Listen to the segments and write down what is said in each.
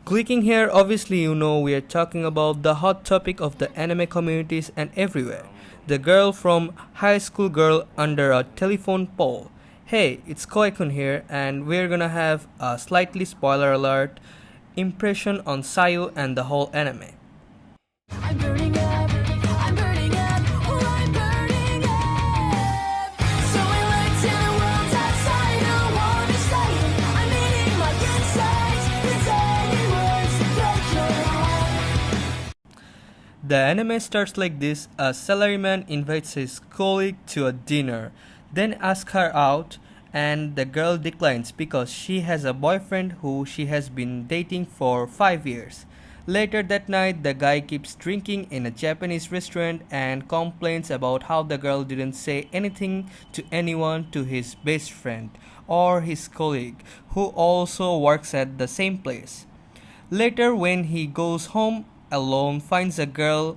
Clicking here, obviously you know we are talking about the hot topic of the anime communities and everywhere. The girl from High School Girl under a telephone pole. Hey, it's Koekun here and we're gonna have a slightly spoiler alert impression on Sayu and the whole anime. I'm burning up, I'm burning up, oh I'm burning up. So I look to the world outside, I don't wanna stay. I'm eating my insides, it's any words to break your heart. The anime starts like this: a salaryman invites his colleague to a dinner, then asks her out, and the girl declines because she has a boyfriend who she has been dating for 5 years. Later that night, the guy keeps drinking in a Japanese restaurant and complains about how the girl didn't say anything to anyone to his best friend or his colleague, who also works at the same place. Later, when he goes home alone, finds a girl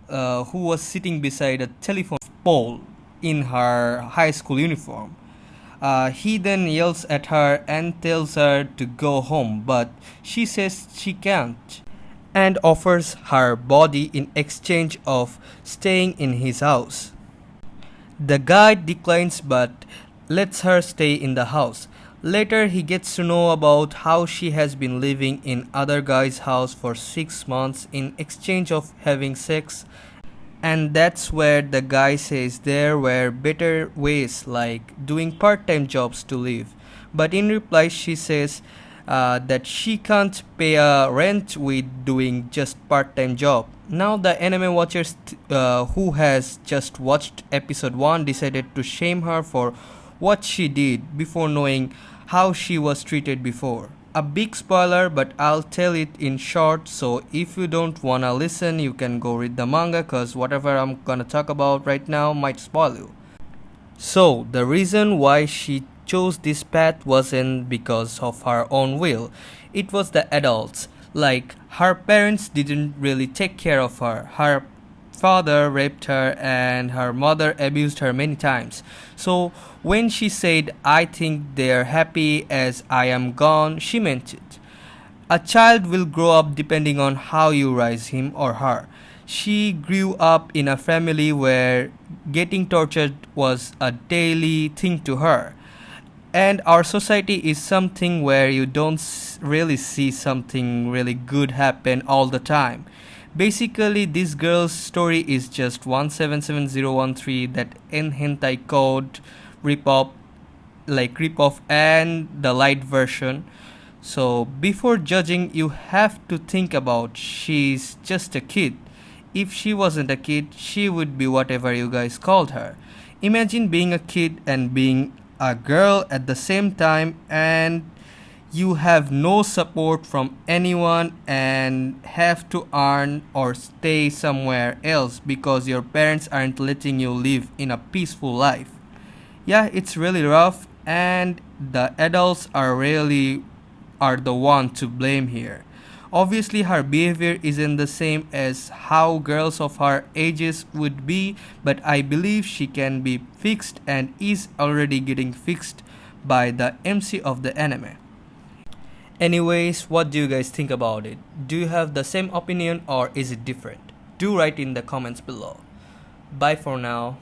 who was sitting beside a telephone pole in her high school uniform. He then yells at her and tells her to go home, but she says she can't and offers her body in exchange of staying in his house. The guy declines but lets her stay in the house. Later, he gets to know about how she has been living in other guy's house for 6 months in exchange of having sex, and that's where the guy says there were better ways like doing part-time jobs to live. But in reply, she says that she can't pay a rent with doing just part-time job. Now the anime watchers who has just watched episode 1 decided to shame her for what she did before knowing how she was treated before. A big spoiler, but I'll tell it in short, so if you don't wanna listen, you can go read the manga, cause whatever I'm gonna talk about right now might spoil you. So, the reason why she chose this path wasn't because of her own will, it was the adults. Like, her parents didn't really take care of her. Her father raped her and her mother abused her many times. So, when she said, I think they're happy as I am gone, she meant it. A child will grow up depending on how you raise him or her. She grew up in a family where getting tortured was a daily thing to her. And our society is something where you don't really see something really good happen all the time. Basically, this girl's story is just 177013, that in hentai code ripoff, and the light version. So before judging, you have to think about she's just a kid. If she wasn't a kid, she would be whatever you guys called her. Imagine being a kid and being a girl at the same time, and you have no support from anyone and have to earn or stay somewhere else because your parents aren't letting you live in a peaceful life. Yeah, it's really rough, and the adults are the one to blame here. Obviously, her behavior isn't the same as how girls of her ages would be, but I believe she can be fixed and is already getting fixed by the MC of the anime. Anyways, what do you guys think about it? Do you have the same opinion or is it different? Do write in the comments below. Bye for now.